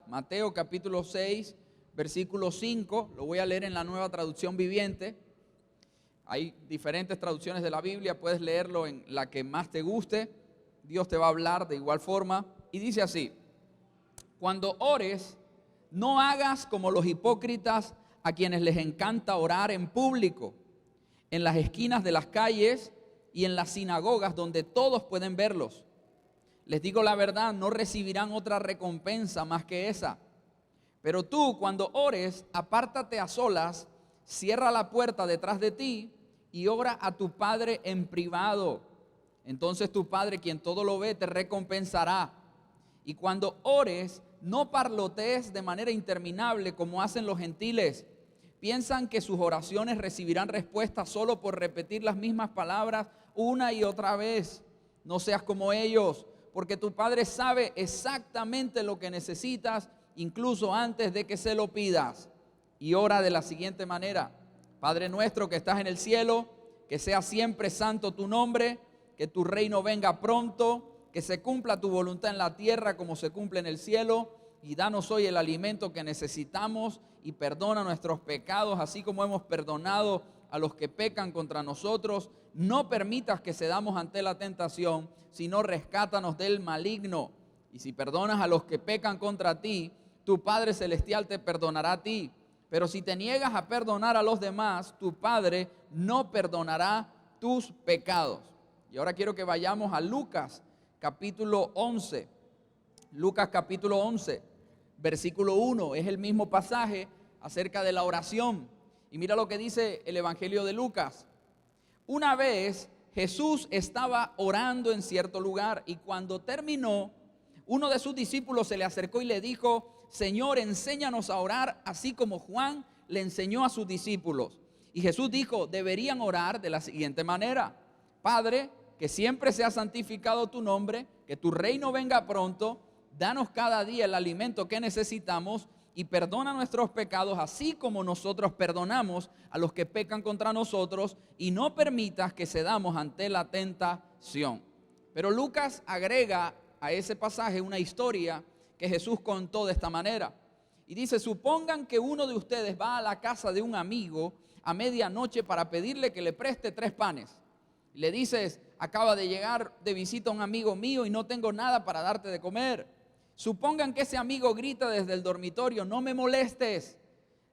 Mateo capítulo 6, versículo 5. Lo voy a leer en la Nueva Traducción Viviente. Hay diferentes traducciones de la Biblia, puedes leerlo en la que más te guste. Dios te va a hablar de igual forma. Y dice así: cuando ores, no hagas como los hipócritas, a quienes les encanta orar en público, en las esquinas de las calles y en las sinagogas donde todos pueden verlos. Les digo la verdad, no recibirán otra recompensa más que esa. Pero tú, cuando ores, apártate a solas, cierra la puerta detrás de ti y ora a tu Padre en privado. Entonces tu Padre, quien todo lo ve, te recompensará. Y cuando ores, no parlotees de manera interminable como hacen los gentiles. Piensan que sus oraciones recibirán respuesta solo por repetir las mismas palabras una y otra vez. No seas como ellos, porque tu Padre sabe exactamente lo que necesitas, incluso antes de que se lo pidas. Y ora de la siguiente manera: Padre nuestro que estás en el cielo, que sea siempre santo tu nombre, que tu reino venga pronto, que se cumpla tu voluntad en la tierra como se cumple en el cielo, y danos hoy el alimento que necesitamos, y perdona nuestros pecados, así como hemos perdonado a los que pecan contra nosotros. No permitas que cedamos ante la tentación, sino rescátanos del maligno. Y si perdonas a los que pecan contra ti, tu Padre Celestial te perdonará a ti. Pero si te niegas a perdonar a los demás, tu Padre no perdonará tus pecados. Y ahora quiero que vayamos a Lucas capítulo 11. Lucas capítulo 11, versículo 1. Es el mismo pasaje acerca de la oración. Y mira lo que dice el Evangelio de Lucas. Una vez Jesús estaba orando en cierto lugar, y cuando terminó, uno de sus discípulos se le acercó y le dijo: Señor, enséñanos a orar, así como Juan le enseñó a sus discípulos. Y Jesús dijo: deberían orar de la siguiente manera: Padre, que siempre sea santificado tu nombre, que tu reino venga pronto, danos cada día el alimento que necesitamos, y perdona nuestros pecados, así como nosotros perdonamos a los que pecan contra nosotros, y no permitas que cedamos ante la tentación. Pero Lucas agrega a ese pasaje una historia que Jesús contó de esta manera. Y dice: supongan que uno de ustedes va a la casa de un amigo a medianoche para pedirle que le preste 3 panes. Y le dices: acaba de llegar de visita un amigo mío y no tengo nada para darte de comer. Supongan que ese amigo grita desde el dormitorio: no me molestes,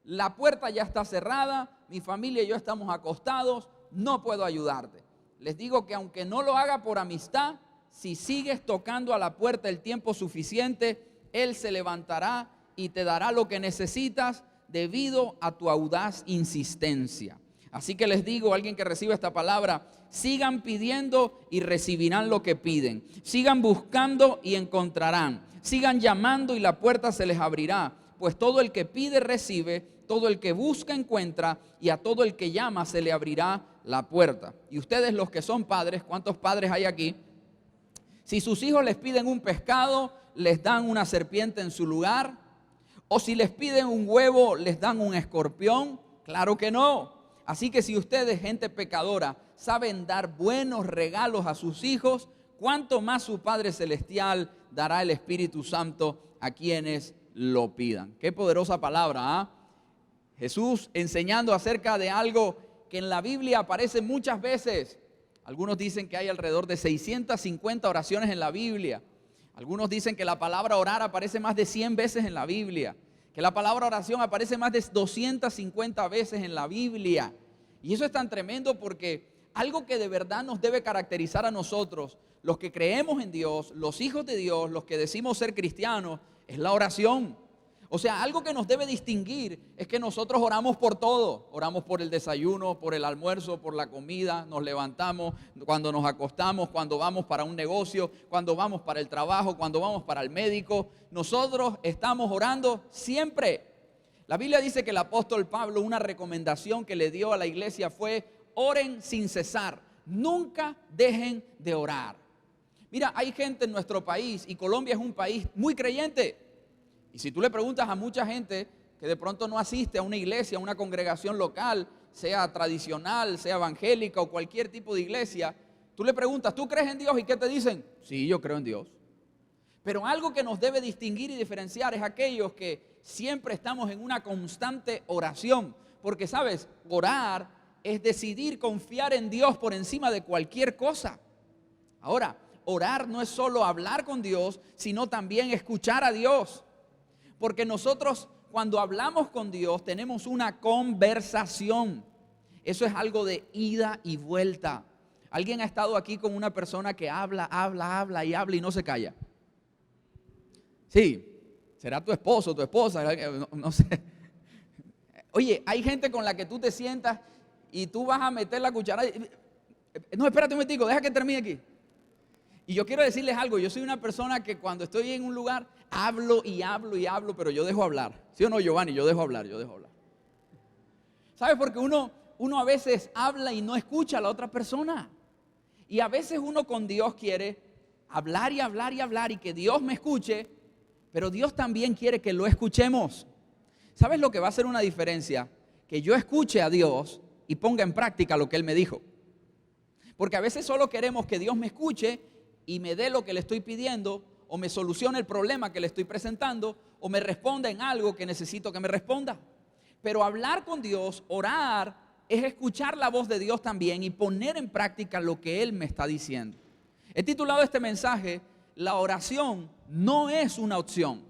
la puerta ya está cerrada, mi familia y yo estamos acostados, no puedo ayudarte. Les digo que aunque no lo haga por amistad, si sigues tocando a la puerta el tiempo suficiente, Él se levantará y te dará lo que necesitas debido a tu audaz insistencia. Así que les digo, alguien que reciba esta palabra: sigan pidiendo y recibirán lo que piden. Sigan buscando y encontrarán. Sigan llamando y la puerta se les abrirá. Pues todo el que pide recibe, todo el que busca encuentra, y a todo el que llama se le abrirá la puerta. Y ustedes, los que son padres, ¿cuántos padres hay aquí? Si sus hijos les piden un pescado, les dan una serpiente en su lugar. O si les piden un huevo, les dan un escorpión. Claro que no. Así que si ustedes, gente pecadora, saben dar buenos regalos a sus hijos, ¿cuánto más su Padre Celestial dará el Espíritu Santo a quienes lo pidan? Qué poderosa palabra, ¿eh? Jesús enseñando acerca de algo que en la Biblia aparece muchas veces. Algunos dicen que hay alrededor de 650 oraciones en la Biblia. Algunos dicen que la palabra orar aparece más de 100 veces en la Biblia. Que la palabra oración aparece más de 250 veces en la Biblia. Y eso es tan tremendo, porque algo que de verdad nos debe caracterizar a nosotros, los que creemos en Dios, los hijos de Dios, los que decimos ser cristianos, es la oración. O sea, algo que nos debe distinguir es que nosotros oramos por todo. Oramos por el desayuno, por el almuerzo, por la comida, nos levantamos, cuando nos acostamos, cuando vamos para un negocio, cuando vamos para el trabajo, cuando vamos para el médico. Nosotros estamos orando siempre. La Biblia dice que el apóstol Pablo, una recomendación que le dio a la iglesia fue: oren sin cesar, nunca dejen de orar. Mira, hay gente en nuestro país, y Colombia es un país muy creyente. Y si tú le preguntas a mucha gente que de pronto no asiste a una iglesia, a una congregación local, sea tradicional, sea evangélica o cualquier tipo de iglesia, tú le preguntas: ¿tú crees en Dios? ¿Y qué te dicen? Sí, yo creo en Dios. Pero algo que nos debe distinguir y diferenciar es aquellos que siempre estamos en una constante oración. Porque, ¿sabes? Orar es decidir confiar en Dios por encima de cualquier cosa. Ahora, orar no es solo hablar con Dios, sino también escuchar a Dios. Porque nosotros, cuando hablamos con Dios, tenemos una conversación. Eso es algo de ida y vuelta. ¿Alguien ha estado aquí con una persona que habla y no se calla? Sí, será tu esposo, tu esposa, no sé. Oye, hay gente con la que tú te sientas y tú vas a meter la cuchara. No, espérate un momentico, deja que termine aquí. Y yo quiero decirles algo, yo soy una persona que cuando estoy en un lugar hablo, pero yo dejo hablar. ¿Sí o no, Giovanni? Yo dejo hablar. ¿Sabes? Porque uno a veces habla y no escucha a la otra persona. Y a veces uno con Dios quiere hablar y que Dios me escuche, pero Dios también quiere que lo escuchemos. ¿Sabes lo que va a hacer una diferencia? Que yo escuche a Dios y ponga en práctica lo que Él me dijo. Porque a veces solo queremos que Dios me escuche y me dé lo que le estoy pidiendo, o me solucione el problema que le estoy presentando, o me responda en algo que necesito que me responda. Pero hablar con Dios, orar, es escuchar la voz de Dios también y poner en práctica lo que Él me está diciendo. He titulado este mensaje, la oración no es una opción.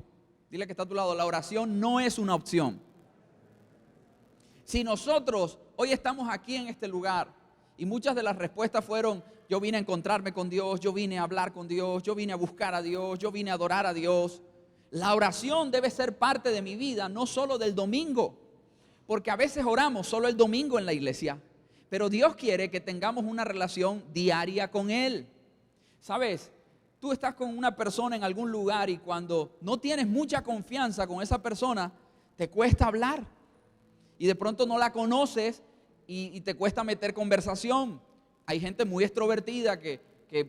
Dile que está a tu lado, la oración no es una opción. Si nosotros hoy estamos aquí en este lugar y muchas de las respuestas fueron, yo vine a encontrarme con Dios, yo vine a hablar con Dios, yo vine a buscar a Dios, yo vine a adorar a Dios. La oración debe ser parte de mi vida, no solo del domingo, porque a veces oramos solo el domingo en la iglesia, pero Dios quiere que tengamos una relación diaria con Él. ¿Sabes? Tú estás con una persona en algún lugar y cuando no tienes mucha confianza con esa persona, te cuesta hablar. Y de pronto no la conoces y te cuesta meter conversación. Hay gente muy extrovertida que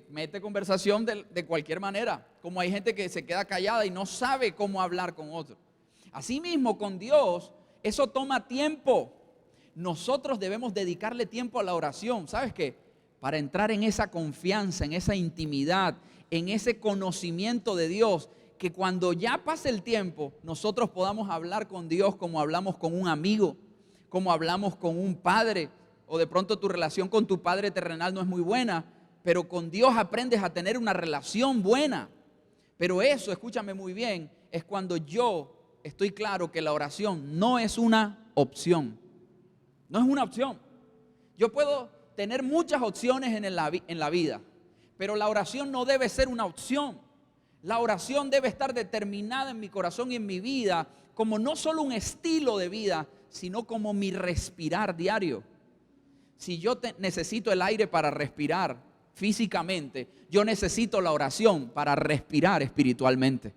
mete conversación de cualquier manera. Como hay gente que se queda callada y no sabe cómo hablar con otro. Asimismo, con Dios, eso toma tiempo. Nosotros debemos dedicarle tiempo a la oración. ¿Sabes qué? Para entrar en esa confianza, en esa intimidad, en ese conocimiento de Dios, que cuando ya pase el tiempo, nosotros podamos hablar con Dios como hablamos con un amigo, como hablamos con un padre, o de pronto tu relación con tu padre terrenal no es muy buena, pero con Dios aprendes a tener una relación buena. Pero eso, escúchame muy bien, es cuando yo estoy claro que la oración no es una opción. No es una opción. Yo puedo tener muchas opciones en la vida, pero la oración no debe ser una opción. La oración debe estar determinada en mi corazón y en mi vida como no solo un estilo de vida, sino como mi respirar diario. Si yo necesito el aire para respirar físicamente, yo necesito la oración para respirar espiritualmente.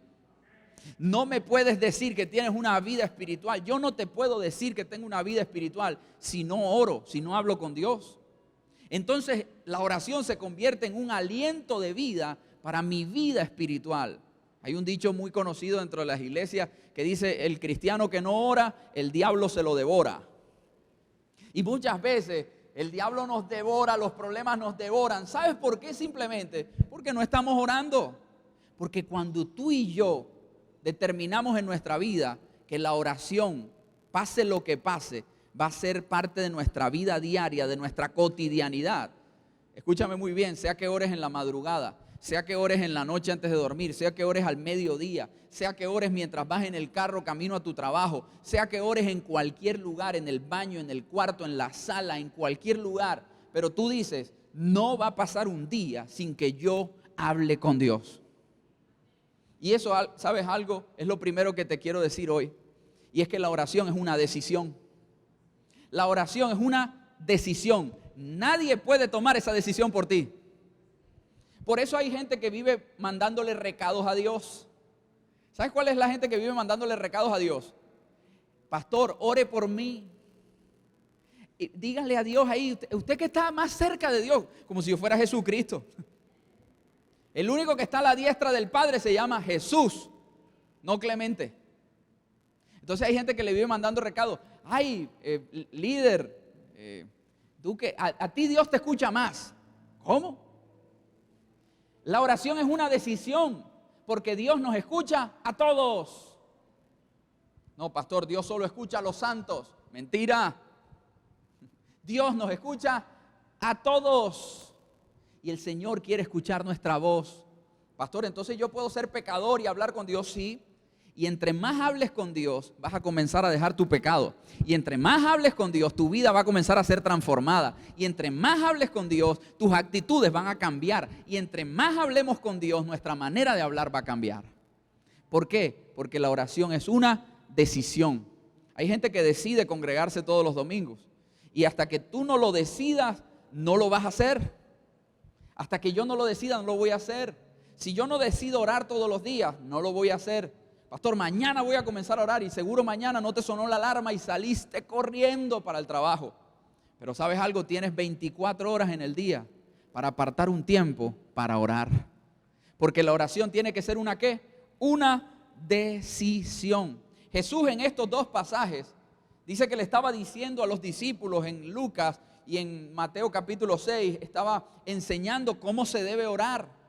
No me puedes decir que tienes una vida espiritual. Yo no te puedo decir que tengo una vida espiritual si no oro, si no hablo con Dios. Entonces la oración se convierte en un aliento de vida para mi vida espiritual. Hay un dicho muy conocido dentro de las iglesias que dice, el cristiano que no ora, el diablo se lo devora. Y muchas veces el diablo nos devora, los problemas nos devoran. ¿Sabes por qué? Simplemente porque no estamos orando. Porque cuando tú y yo determinamos en nuestra vida que la oración, pase lo que pase, va a ser parte de nuestra vida diaria, de nuestra cotidianidad. Escúchame muy bien, sea que ores en la madrugada, sea que ores en la noche antes de dormir, sea que ores al mediodía, sea que ores mientras vas en el carro camino a tu trabajo, sea que ores en cualquier lugar, en el baño, en el cuarto, en la sala, en cualquier lugar. Pero tú dices, no va a pasar un día sin que yo hable con Dios. Y eso, ¿sabes algo? Es lo primero que te quiero decir hoy. Y es que la oración es una decisión. La oración es una decisión. Nadie puede tomar esa decisión por ti. Por eso hay gente que vive mandándole recados a Dios. ¿Sabes cuál es la gente que vive mandándole recados a Dios? Pastor, ore por mí. Y dígale a Dios ahí, usted que está más cerca de Dios, como si yo fuera Jesucristo. El único que está a la diestra del Padre se llama Jesús, no Clemente. Entonces hay gente que le vive mandando recados. Ay, líder, tú que a ti Dios te escucha más. ¿Cómo? La oración es una decisión, porque Dios nos escucha a todos. No, pastor, Dios solo escucha a los santos. Mentira. Dios nos escucha a todos. Y el Señor quiere escuchar nuestra voz. Pastor, entonces yo puedo ser pecador y hablar con Dios, sí. Y entre más hables con Dios, vas a comenzar a dejar tu pecado. Y entre más hables con Dios, tu vida va a comenzar a ser transformada. Y entre más hables con Dios, tus actitudes van a cambiar. Y entre más hablemos con Dios, nuestra manera de hablar va a cambiar. ¿Por qué? Porque la oración es una decisión. Hay gente que decide congregarse todos los domingos. Y hasta que tú no lo decidas, no lo vas a hacer. Hasta que yo no lo decida, no lo voy a hacer. Si yo no decido orar todos los días, no lo voy a hacer. Pastor, mañana voy a comenzar a orar y seguro mañana no te sonó la alarma y saliste corriendo para el trabajo. Pero ¿sabes algo? Tienes 24 horas en el día para apartar un tiempo para orar. Porque la oración tiene que ser una ¿qué? Una decisión. Jesús en estos dos pasajes dice que le estaba diciendo a los discípulos en Lucas y en Mateo capítulo 6, estaba enseñando cómo se debe orar.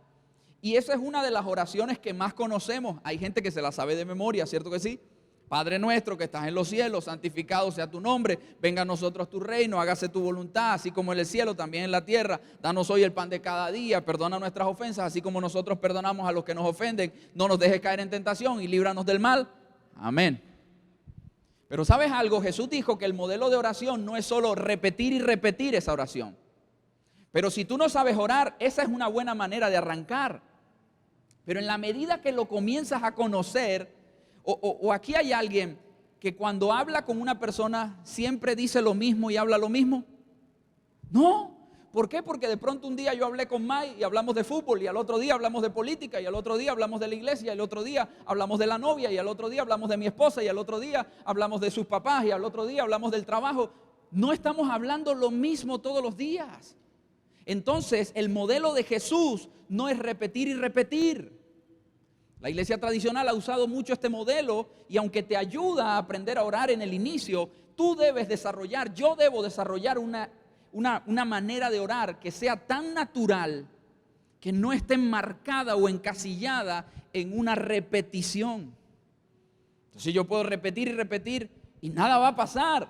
Y esa es una de las oraciones que más conocemos. Hay gente que se la sabe de memoria, ¿cierto que sí? Padre nuestro que estás en los cielos, santificado sea tu nombre, venga a nosotros tu reino, hágase tu voluntad, así como en el cielo, también en la tierra. Danos hoy el pan de cada día, perdona nuestras ofensas, así como nosotros perdonamos a los que nos ofenden. No nos dejes caer en tentación y líbranos del mal. Amén. Pero ¿sabes algo? Jesús dijo que el modelo de oración no es solo repetir y repetir esa oración. Pero si tú no sabes orar, esa es una buena manera de arrancar. Pero en la medida que lo comienzas a conocer, o aquí hay alguien que cuando habla con una persona siempre dice lo mismo y habla lo mismo. No. ¿Por qué? Porque de pronto un día yo hablé con May y hablamos de fútbol, y al otro día hablamos de política, y al otro día hablamos de la iglesia, y al otro día hablamos de la novia, y al otro día hablamos de mi esposa, y al otro día hablamos de sus papás, y al otro día hablamos del trabajo. No estamos hablando lo mismo todos los días. Entonces, el modelo de Jesús no es repetir y repetir. La iglesia tradicional ha usado mucho este modelo y aunque te ayuda a aprender a orar en el inicio, tú debes desarrollar, yo debo desarrollar una manera de orar que sea tan natural que no esté enmarcada o encasillada en una repetición. Entonces yo puedo repetir y repetir y nada va a pasar.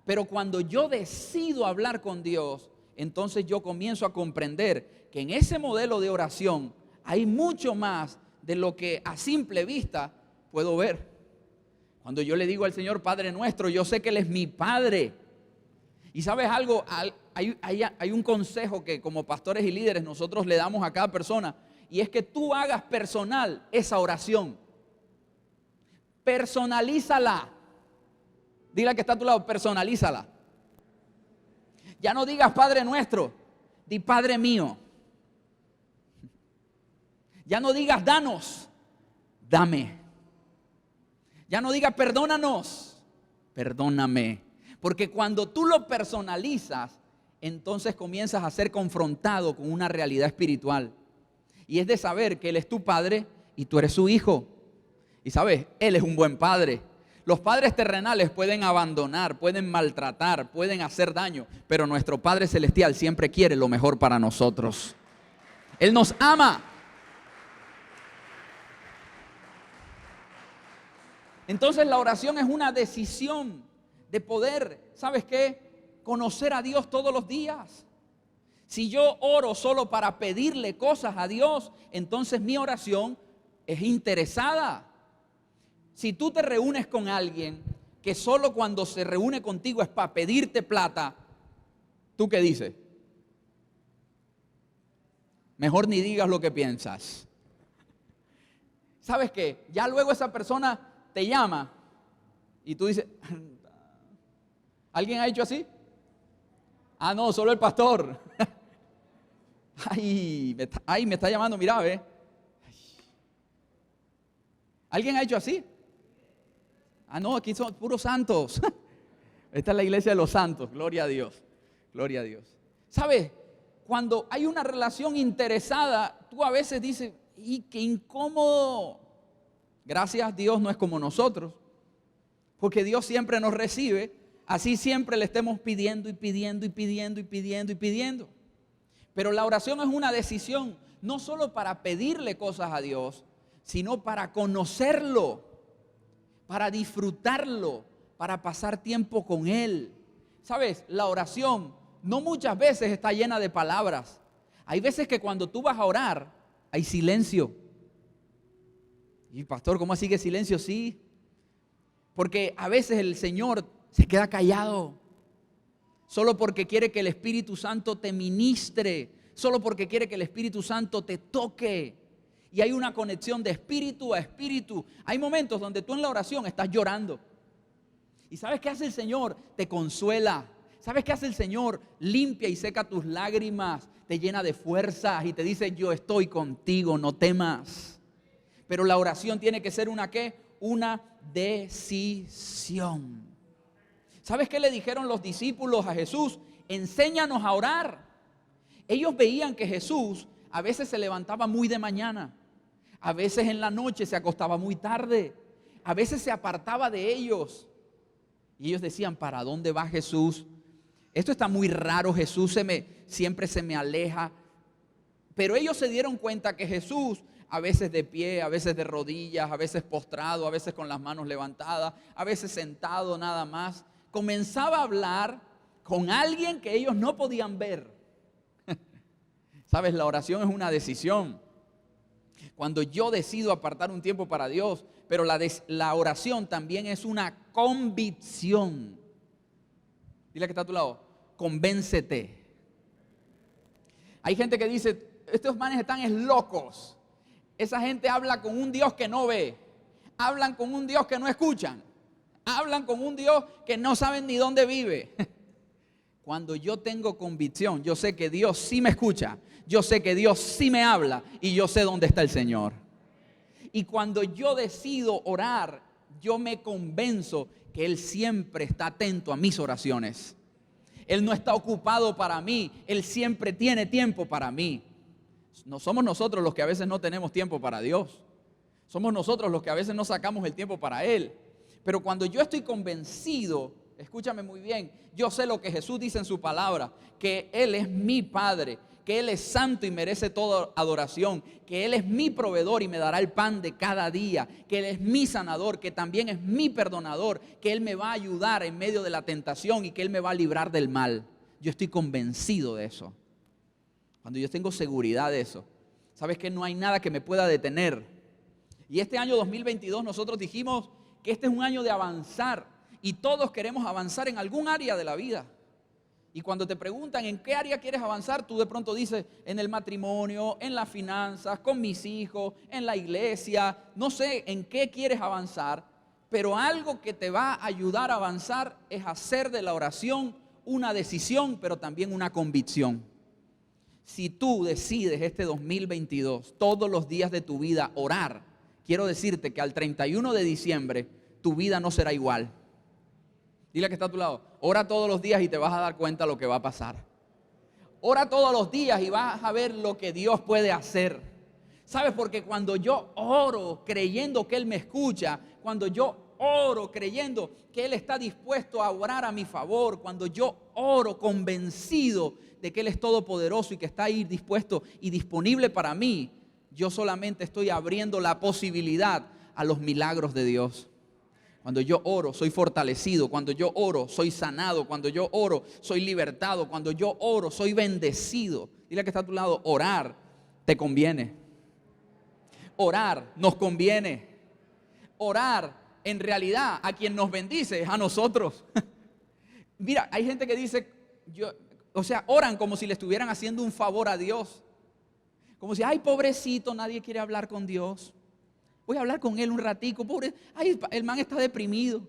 Pero cuando yo decido hablar con Dios, entonces yo comienzo a comprender que en ese modelo de oración hay mucho más de lo que a simple vista puedo ver. Cuando yo le digo al Señor Padre nuestro, yo sé que Él es mi Padre. Y ¿sabes algo? Hay un consejo que como pastores y líderes nosotros le damos a cada persona, y es que tú hagas personal esa oración. Personalízala. Dile al que está a tu lado, personalízala. Ya no digas Padre nuestro, di Padre mío. Ya no digas danos, dame. Ya no digas perdónanos, perdóname. Porque cuando tú lo personalizas, entonces comienzas a ser confrontado con una realidad espiritual. Y es de saber que Él es tu Padre y tú eres su hijo. Y sabes, Él es un buen Padre. Los padres terrenales pueden abandonar, pueden maltratar, pueden hacer daño, pero nuestro Padre Celestial siempre quiere lo mejor para nosotros. Él nos ama. Entonces la oración es una decisión de poder, ¿sabes qué? Conocer a Dios todos los días. Si yo oro solo para pedirle cosas a Dios, entonces mi oración es interesada. Si tú te reúnes con alguien que solo cuando se reúne contigo es para pedirte plata, ¿tú qué dices? Mejor ni digas lo que piensas. ¿Sabes qué? Ya luego esa persona te llama y tú dices, ¿alguien ha hecho así? Ah, no, solo el pastor. Me está llamando, mira, ve. ¿Alguien ha hecho así? Ah, no, aquí son puros santos. Esta es la iglesia de los santos, gloria a Dios, gloria a Dios. ¿Sabes? Cuando hay una relación interesada, tú a veces dices, ¡y qué incómodo! Gracias, Dios no es como nosotros, porque Dios siempre nos recibe, así siempre le estemos pidiendo y pidiendo y pidiendo y pidiendo y pidiendo. Pero la oración es una decisión, no solo para pedirle cosas a Dios, sino para conocerlo, para disfrutarlo, para pasar tiempo con Él. ¿Sabes? La oración no muchas veces está llena de palabras. Hay veces que cuando tú vas a orar, hay silencio. Y pastor, ¿cómo así que silencio? Sí, porque a veces el Señor se queda callado, solo porque quiere que el Espíritu Santo te ministre, solo porque quiere que el Espíritu Santo te toque. Y hay una conexión de espíritu a espíritu. Hay momentos donde tú en la oración estás llorando. ¿Y sabes qué hace el Señor? Te consuela. ¿Sabes qué hace el Señor? Limpia y seca tus lágrimas, te llena de fuerzas y te dice: yo estoy contigo, no temas. Pero la oración tiene que ser una ¿qué? Una decisión. ¿Sabes qué le dijeron los discípulos a Jesús? Enséñanos a orar. Ellos veían que Jesús a veces se levantaba muy de mañana, a veces en la noche se acostaba muy tarde, a veces se apartaba de ellos. Y ellos decían: ¿para dónde va Jesús? Esto está muy raro, Jesús siempre se me aleja. Pero ellos se dieron cuenta que Jesús, a veces de pie, a veces de rodillas, a veces postrado, a veces con las manos levantadas, a veces sentado nada más, comenzaba a hablar con alguien que ellos no podían ver. ¿Sabes? La oración es una decisión. Cuando yo decido apartar un tiempo para Dios, pero la oración también es una convicción. Dile que está a tu lado: convéncete. Hay gente que dice: estos manes están locos. Esa gente habla con un Dios que no ve, hablan con un Dios que no escuchan, hablan con un Dios que no saben ni dónde vive. Cuando yo tengo convicción, yo sé que Dios sí me escucha, yo sé que Dios sí me habla y yo sé dónde está el Señor. Y cuando yo decido orar, yo me convenzo que Él siempre está atento a mis oraciones. Él no está ocupado para mí, Él siempre tiene tiempo para mí. No somos nosotros los que a veces no tenemos tiempo para Dios. Somos nosotros los que a veces no sacamos el tiempo para Él. Pero cuando yo estoy convencido, escúchame muy bien, yo sé lo que Jesús dice en su palabra, que Él es mi Padre, que Él es santo y merece toda adoración, que Él es mi proveedor y me dará el pan de cada día, que Él es mi sanador, que también es mi perdonador, que Él me va a ayudar en medio de la tentación y que Él me va a librar del mal. Yo estoy convencido de eso. Cuando yo tengo seguridad de eso, sabes que no hay nada que me pueda detener. Y este año 2022 nosotros dijimos que este es un año de avanzar y todos queremos avanzar en algún área de la vida. Y cuando te preguntan en qué área quieres avanzar, tú de pronto dices: en el matrimonio, en las finanzas, con mis hijos, en la iglesia. No sé en qué quieres avanzar, pero algo que te va a ayudar a avanzar es hacer de la oración una decisión, pero también una convicción. Si tú decides este 2022, todos los días de tu vida, orar, quiero decirte que al 31 de diciembre tu vida no será igual. Dile que está a tu lado: ora todos los días y te vas a dar cuenta lo que va a pasar. Ora todos los días y vas a ver lo que Dios puede hacer. ¿Sabes? Porque cuando yo oro creyendo que Él me escucha, cuando yo oro creyendo que Él está dispuesto a orar a mi favor, cuando yo oro convencido de que Él es todopoderoso y que está ahí dispuesto y disponible para mí, yo solamente estoy abriendo la posibilidad a los milagros de Dios. Cuando yo oro, soy fortalecido. Cuando yo oro, soy sanado. Cuando yo oro, soy libertado. Cuando yo oro, soy bendecido. Dile que está a tu lado: orar te conviene. Orar nos conviene. Orar, en realidad, a quien nos bendice es a nosotros. Mira, hay gente que dice, oran como si le estuvieran haciendo un favor a Dios. Como si: ay, pobrecito, nadie quiere hablar con Dios. Voy a hablar con él un ratico, pobre. Ay, el man está deprimido.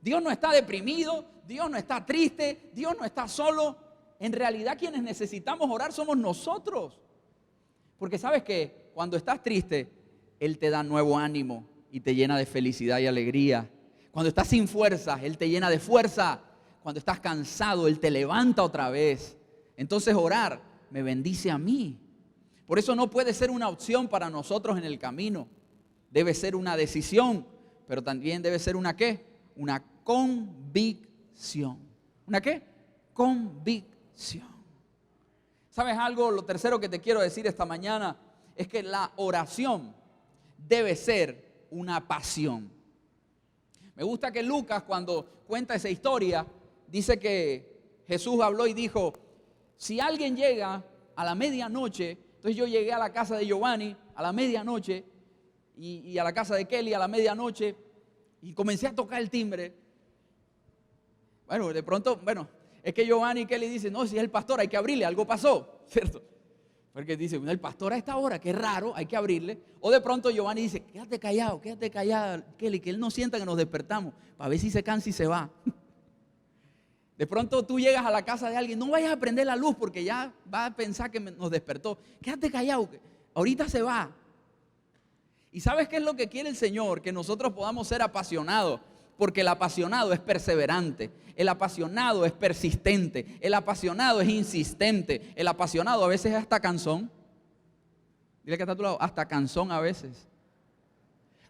Dios no está deprimido, Dios no está triste, Dios no está solo. En realidad quienes necesitamos orar somos nosotros. Porque sabes que cuando estás triste, Él te da nuevo ánimo y te llena de felicidad y alegría. Cuando estás sin fuerzas, Él te llena de fuerza. Cuando estás cansado, Él te levanta otra vez. Entonces orar me bendice a mí. Por eso no puede ser una opción para nosotros en el camino. Debe ser una decisión, pero también debe ser una ¿qué? Una convicción. ¿Una qué? Convicción. ¿Sabes algo? Lo tercero que te quiero decir esta mañana es que la oración debe ser una pasión. Me gusta que Lucas, cuando cuenta esa historia, dice que Jesús habló y dijo, si alguien llega a la medianoche, entonces yo llegué a la casa de Giovanni a la medianoche y a la casa de Kelly a la medianoche y comencé a tocar el timbre. Bueno, de pronto, es que Giovanni y Kelly dicen, no, si es el pastor hay que abrirle, algo pasó, ¿cierto? Porque dice, el pastor a esta hora, qué raro, hay que abrirle. O de pronto Giovanni dice, quédate callado, Kelly, que él no sienta que nos despertamos, para ver si se cansa y se va. De pronto tú llegas a la casa de alguien, no vayas a prender la luz porque ya va a pensar que nos despertó. Quédate callado, que ahorita se va. ¿Y sabes qué es lo que quiere el Señor? Que nosotros podamos ser apasionados, porque el apasionado es perseverante, el apasionado es persistente, el apasionado es insistente, el apasionado a veces es hasta cansón. Dile que está a tu lado, hasta cansón a veces.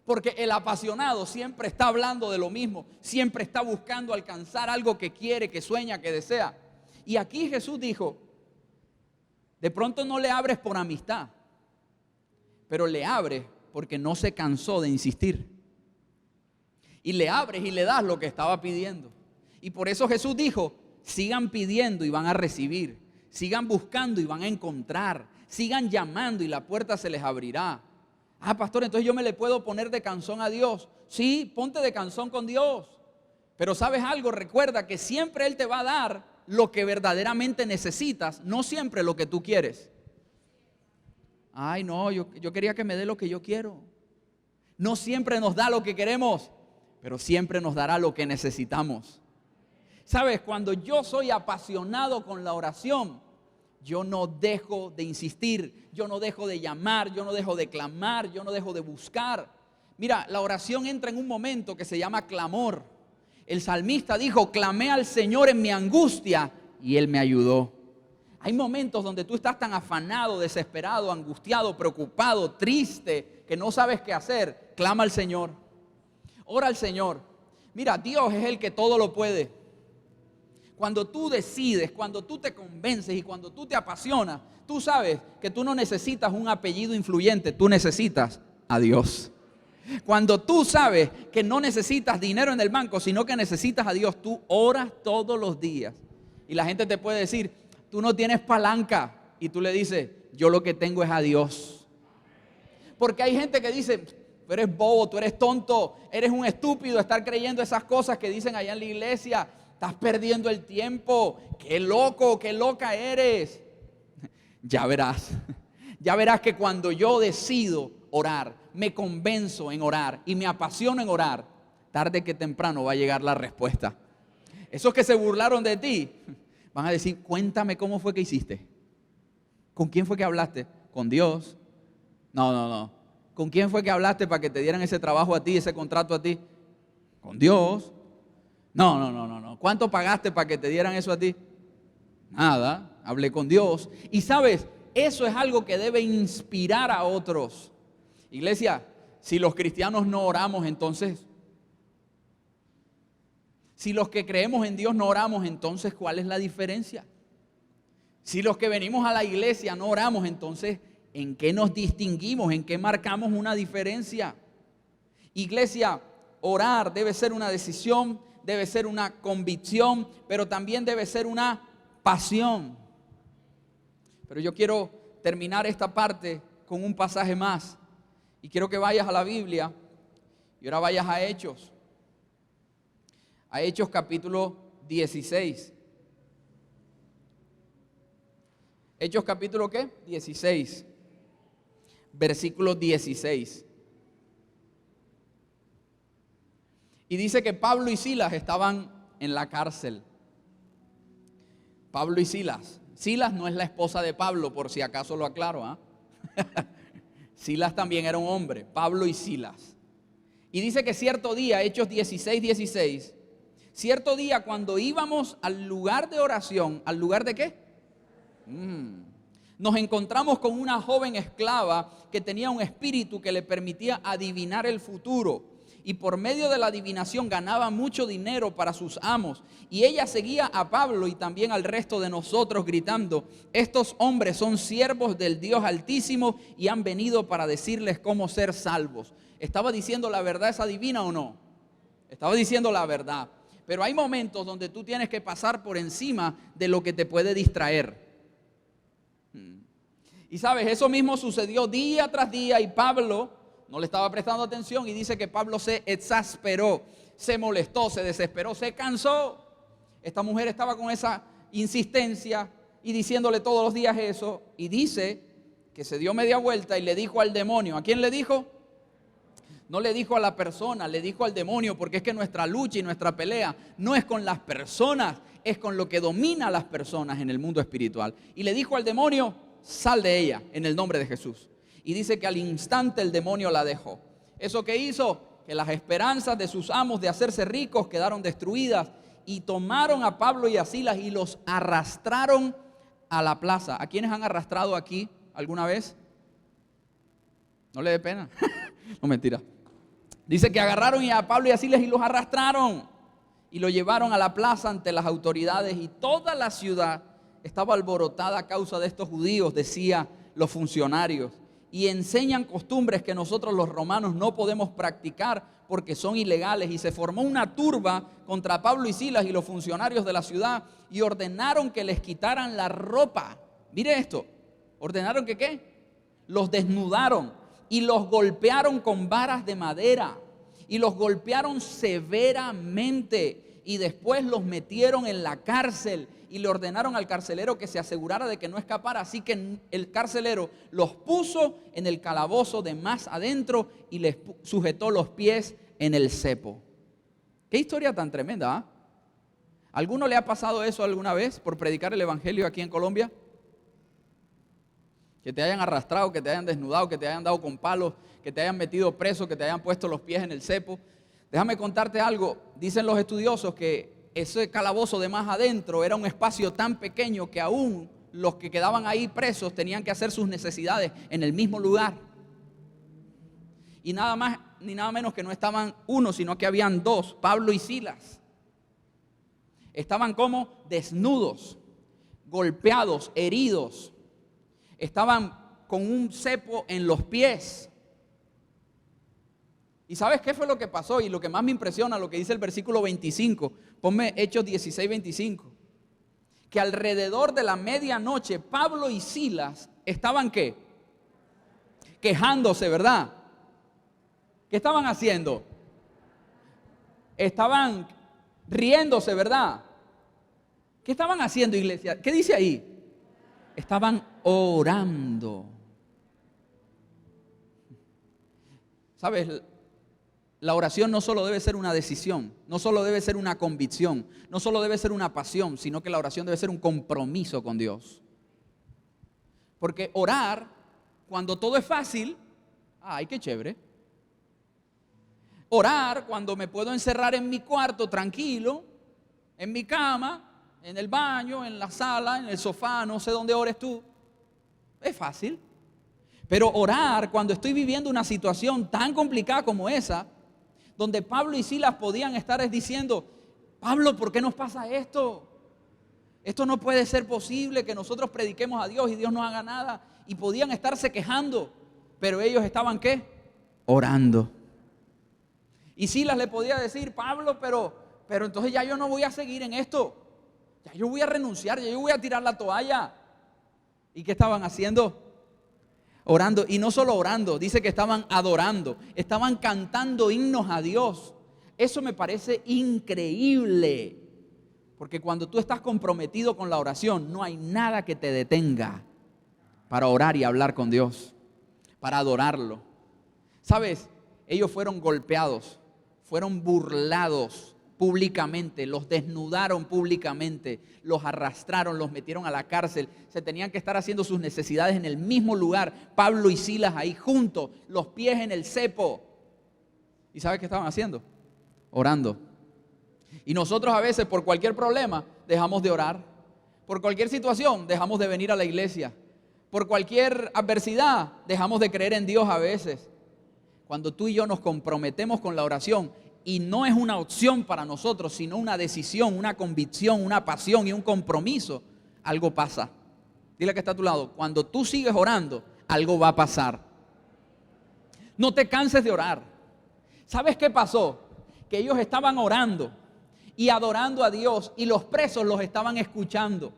Porque el apasionado siempre está hablando de lo mismo, siempre está buscando alcanzar algo que quiere, que sueña, que desea. Y aquí Jesús dijo, de pronto no le abres por amistad, pero le abres porque no se cansó de insistir. Y le abres y le das lo que estaba pidiendo. Y por eso Jesús dijo, sigan pidiendo y van a recibir. Sigan buscando y van a encontrar. Sigan llamando y la puerta se les abrirá. Ah, pastor, entonces yo me le puedo poner de canzón a Dios. Sí, ponte de canzón con Dios. Pero ¿sabes algo? Recuerda que siempre Él te va a dar lo que verdaderamente necesitas, no siempre lo que tú quieres. Ay, no, yo quería que me dé lo que yo quiero. No siempre nos da lo que queremos, pero siempre nos dará lo que necesitamos. ¿Sabes? Cuando yo soy apasionado con la oración, yo no dejo de insistir, yo no dejo de llamar, yo no dejo de clamar, yo no dejo de buscar. Mira, la oración entra en un momento que se llama clamor. El salmista dijo, clamé al Señor en mi angustia y Él me ayudó. Hay momentos donde tú estás tan afanado, desesperado, angustiado, preocupado, triste, que no sabes qué hacer. Clama al Señor. Ora al Señor. Mira, Dios es el que todo lo puede. Cuando tú decides, cuando tú te convences y cuando tú te apasionas, tú sabes que tú no necesitas un apellido influyente, tú necesitas a Dios. Cuando tú sabes que no necesitas dinero en el banco, sino que necesitas a Dios, tú oras todos los días. Y la gente te puede decir, tú no tienes palanca. Y tú le dices, yo lo que tengo es a Dios. Porque hay gente que dice, tú eres bobo, tú eres tonto, eres un estúpido estar creyendo esas cosas que dicen allá en la iglesia. Estás perdiendo el tiempo. Qué loco, qué loca eres. Ya verás que cuando yo decido orar, me convenzo en orar y me apasiono en orar, tarde que temprano va a llegar la respuesta. Esos que se burlaron de ti van a decir, cuéntame cómo fue que hiciste. ¿Con quién fue que hablaste? ¿Con Dios? No. ¿Con quién fue que hablaste para que te dieran ese trabajo a ti, ese contrato a ti? ¿Con Dios? No. ¿Cuánto pagaste para que te dieran eso a ti? Nada, hablé con Dios. Y sabes, eso es algo que debe inspirar a otros. Iglesia, si los cristianos no oramos, entonces, si los que creemos en Dios no oramos, entonces, ¿cuál es la diferencia? Si los que venimos a la iglesia no oramos, entonces, ¿en qué nos distinguimos? ¿En qué marcamos una diferencia? Iglesia, orar debe ser una decisión, debe ser una convicción, pero también debe ser una pasión. Pero yo quiero terminar esta parte con un pasaje más. Y quiero que vayas a la Biblia y ahora vayas a Hechos. A Hechos capítulo 16. Hechos capítulo ¿qué? 16. Versículo 16. Y dice que Pablo y Silas estaban en la cárcel. Pablo y Silas. Silas no es la esposa de Pablo, por si acaso lo aclaro, ¿ah? Silas también era un hombre, Pablo y Silas. Y dice que cierto día, Hechos 16, cierto día cuando íbamos al lugar de oración, ¿al lugar de qué? Nos encontramos con una joven esclava que tenía un espíritu que le permitía adivinar el futuro. y por medio de la adivinación ganaba mucho dinero para sus amos. Y ella seguía a Pablo y también al resto de nosotros gritando: estos hombres son siervos del Dios Altísimo y han venido para decirles cómo ser salvos. ¿Estaba diciendo la verdad esa adivina o no? Estaba diciendo la verdad. Pero hay momentos donde tú tienes que pasar por encima de lo que te puede distraer. Y sabes, eso mismo sucedió día tras día y Pablo no le estaba prestando atención, y dice que Pablo se exasperó, se molestó, se desesperó, se cansó. Esta mujer estaba con esa insistencia y diciéndole todos los días eso, y dice que se dio media vuelta y le dijo al demonio. ¿A quién le dijo? No le dijo a la persona, le dijo al demonio, porque es que nuestra lucha y nuestra pelea no es con las personas, es con lo que domina a las personas en el mundo espiritual. Y le dijo al demonio: sal de ella en el nombre de Jesús. Y dice que al instante el demonio la dejó. ¿Eso qué hizo? Que las esperanzas de sus amos de hacerse ricos quedaron destruidas, y tomaron a Pablo y a Silas y los arrastraron a la plaza. ¿A quiénes han arrastrado aquí alguna vez? No le dé pena. No, mentira. Dice que agarraron a Pablo y a Silas y los arrastraron y lo llevaron a la plaza ante las autoridades, y toda la ciudad estaba alborotada a causa de estos judíos, decía los funcionarios, y enseñan costumbres que nosotros los romanos no podemos practicar porque son ilegales. Y se formó una turba contra Pablo y Silas y los funcionarios de la ciudad, y ordenaron que les quitaran la ropa. Mire esto, ordenaron que ¿qué? Los desnudaron y los golpearon con varas de madera, y los golpearon severamente, y después los metieron en la cárcel, y le ordenaron al carcelero que se asegurara de que no escapara. Así que el carcelero los puso en el calabozo de más adentro y les sujetó los pies en el cepo. Qué historia tan tremenda, ¿eh? ¿Alguno le ha pasado eso alguna vez por predicar el evangelio aquí en Colombia? Que te hayan arrastrado, que te hayan desnudado, que te hayan dado con palos, que te hayan metido preso, que te hayan puesto los pies en el cepo. Déjame contarte algo. Dicen los estudiosos que ese calabozo de más adentro era un espacio tan pequeño que aún los que quedaban ahí presos tenían que hacer sus necesidades en el mismo lugar. Y nada más ni nada menos que no estaban uno, sino que habían dos, Pablo y Silas. Estaban como desnudos, golpeados, heridos. Estaban con un cepo en los pies. ¿Y sabes qué fue lo que pasó? Y lo que más me impresiona, lo que dice el versículo 25. Ponme Hechos 16, 25. Que alrededor de la medianoche Pablo y Silas estaban ¿qué? Quejándose, ¿verdad? ¿Qué estaban haciendo? Estaban riéndose, ¿verdad? ¿Qué estaban haciendo, iglesia? ¿Qué dice ahí? Estaban orando. ¿Sabes? La oración no solo debe ser una decisión, no solo debe ser una convicción, no solo debe ser una pasión, sino que la oración debe ser un compromiso con Dios. Porque orar, cuando todo es fácil, ¡ay, qué chévere! Orar cuando me puedo encerrar en mi cuarto tranquilo, en mi cama, en el baño, en la sala, en el sofá, no sé dónde ores tú, es fácil. Pero orar cuando estoy viviendo una situación tan complicada como esa, donde Pablo y Silas podían estar diciendo: Pablo, ¿por qué nos pasa esto? Esto no puede ser posible, que nosotros prediquemos a Dios y Dios no haga nada. Y podían estarse quejando, pero ellos estaban ¿qué? Orando. Y Silas le podía decir: Pablo, pero entonces ya yo no voy a seguir en esto. Ya yo voy a renunciar, ya yo voy a tirar la toalla. ¿Y qué estaban haciendo? Orando. Y no solo orando, dice que estaban adorando, estaban cantando himnos a Dios. Eso me parece increíble, porque cuando tú estás comprometido con la oración, no hay nada que te detenga para orar y hablar con Dios, para adorarlo. ¿Sabes? Ellos fueron golpeados, fueron burlados públicamente, los desnudaron públicamente, los arrastraron, los metieron a la cárcel, se tenían que estar haciendo sus necesidades en el mismo lugar, Pablo y Silas ahí juntos, los pies en el cepo. ¿Y sabes qué estaban haciendo? Orando. Y nosotros a veces por cualquier problema dejamos de orar, por cualquier situación dejamos de venir a la iglesia, por cualquier adversidad dejamos de creer en Dios a veces. cuando tú y yo nos comprometemos con la oración, y no es una opción para nosotros, sino una decisión, una convicción, una pasión y un compromiso, algo pasa. Dile que está a tu lado, cuando tú sigues orando, algo va a pasar. No te canses de orar. ¿Sabes qué pasó? Que ellos estaban orando y adorando a Dios y los presos los estaban escuchando.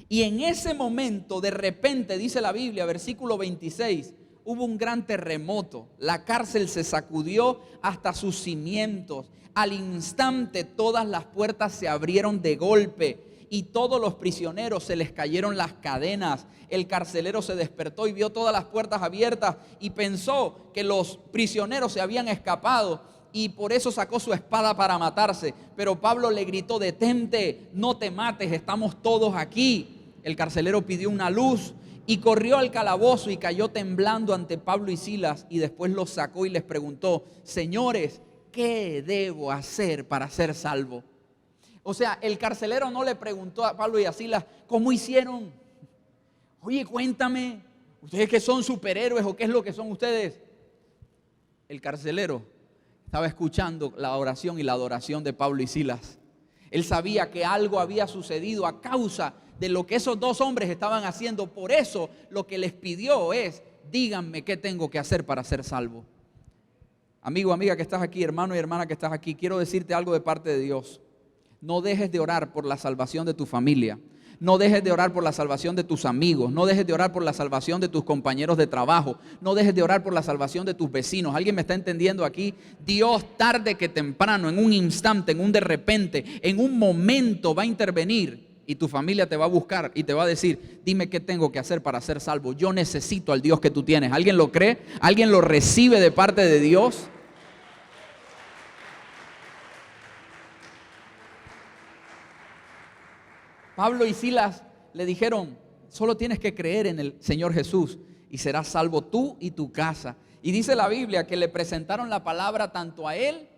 Y en ese momento, de repente, dice la Biblia, versículo 26, hubo un gran terremoto. La cárcel se sacudió hasta sus cimientos. Al instante todas las puertas se abrieron de golpe y todos los prisioneros se les cayeron las cadenas. El carcelero se despertó y vio todas las puertas abiertas y pensó que los prisioneros se habían escapado y por eso sacó su espada para matarse. Pero Pablo le gritó: detente, no te mates, estamos todos aquí. El carcelero pidió una luz y corrió al calabozo y cayó temblando ante Pablo y Silas, y después los sacó y les preguntó: señores, ¿qué debo hacer para ser salvo? O sea, el carcelero no le preguntó a Pablo y a Silas cómo hicieron. Oye, cuéntame, ustedes que son superhéroes o qué es lo que son ustedes. El carcelero estaba escuchando la oración y la adoración de Pablo y Silas. Él sabía que algo había sucedido a causa de lo que esos dos hombres estaban haciendo. Por eso lo que les pidió es: díganme qué tengo que hacer para ser salvo. Amigo, amiga que estás aquí, hermano y hermana que estás aquí, quiero decirte algo de parte de Dios. No dejes de orar por la salvación de tu familia. No dejes de orar por la salvación de tus amigos. No dejes de orar por la salvación de tus compañeros de trabajo. No dejes de orar por la salvación de tus vecinos. ¿Alguien me está entendiendo aquí? Dios, tarde que temprano, en un instante, en un de repente, en un momento va a intervenir. Y tu familia te va a buscar y te va a decir: dime qué tengo que hacer para ser salvo. Yo necesito al Dios que tú tienes. ¿Alguien lo cree? ¿Alguien lo recibe de parte de Dios? Pablo y Silas le dijeron: solo tienes que creer en el Señor Jesús y serás salvo tú y tu casa. Y dice la Biblia que le presentaron la palabra tanto a él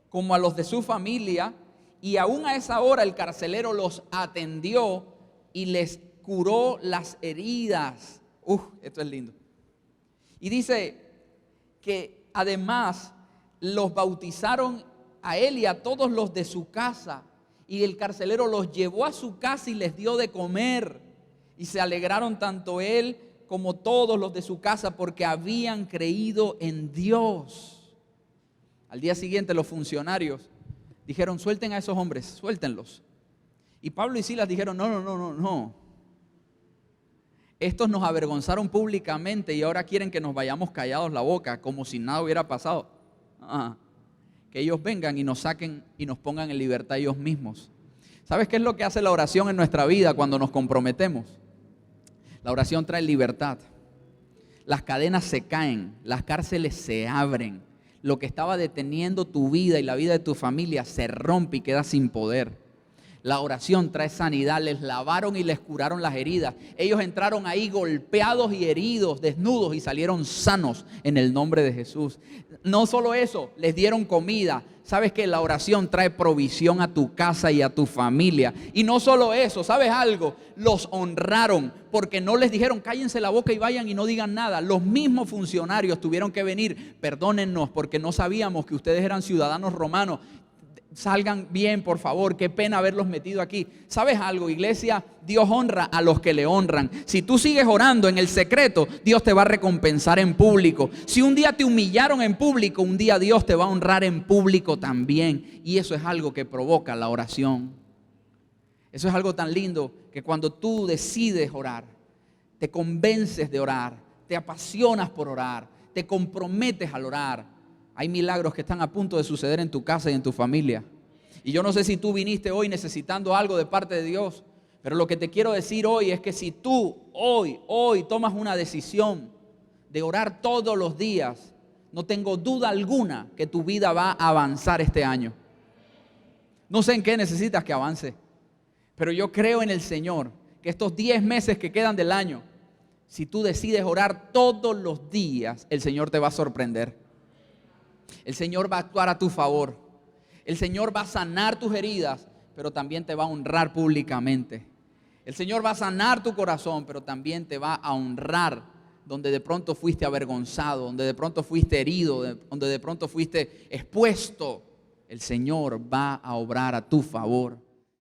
como a los de su familia. Y aún a esa hora el carcelero los atendió y les curó las heridas. Esto es lindo. Y dice que además los bautizaron a él y a todos los de su casa. Y el carcelero los llevó a su casa y les dio de comer. Y se alegraron tanto él como todos los de su casa porque habían creído en Dios. Al día siguiente los funcionarios dijeron: suelten a esos hombres, suéltenlos. Y Pablo y Silas dijeron: no. Estos nos avergonzaron públicamente y ahora quieren que nos vayamos callados la boca como si nada hubiera pasado. Que ellos vengan y nos saquen y nos pongan en libertad ellos mismos. ¿Sabes qué es lo que hace la oración en nuestra vida cuando nos comprometemos? La oración trae libertad. Las cadenas se caen, las cárceles se abren. Lo que estaba deteniendo tu vida y la vida de tu familia se rompe y queda sin poder. La oración trae sanidad. Les lavaron y les curaron las heridas. Ellos entraron ahí golpeados y heridos, desnudos, y salieron sanos en el nombre de Jesús. No solo eso, les dieron comida. ¿Sabes que la oración trae provisión a tu casa y a tu familia? Y no solo eso, ¿sabes algo? Los honraron porque no les dijeron: cállense la boca y vayan y no digan nada. Los mismos funcionarios tuvieron que venir: perdónennos porque no sabíamos que ustedes eran ciudadanos romanos. Salgan bien, por favor, qué pena haberlos metido aquí. ¿Sabes algo, iglesia? Dios honra a los que le honran. Si tú sigues orando en el secreto, Dios te va a recompensar en público. Si un día te humillaron en público, un día Dios te va a honrar en público también. Y eso es algo que provoca la oración. Eso es algo tan lindo que cuando tú decides orar, te convences de orar, te apasionas por orar, te comprometes al orar, hay milagros que están a punto de suceder en tu casa y en tu familia. Y yo no sé si tú viniste hoy necesitando algo de parte de Dios, pero lo que te quiero decir hoy es que si tú hoy tomas una decisión de orar todos los días, no tengo duda alguna que tu vida va a avanzar este año. No sé en qué necesitas que avance, pero yo creo en el Señor que estos 10 meses que quedan del año, si tú decides orar todos los días, el Señor te va a sorprender. El Señor va a actuar a tu favor. El Señor va a sanar tus heridas, pero también te va a honrar públicamente. El Señor va a sanar tu corazón, pero también te va a honrar donde de pronto fuiste avergonzado, donde de pronto fuiste herido, donde de pronto fuiste expuesto, el Señor va a obrar a tu favor.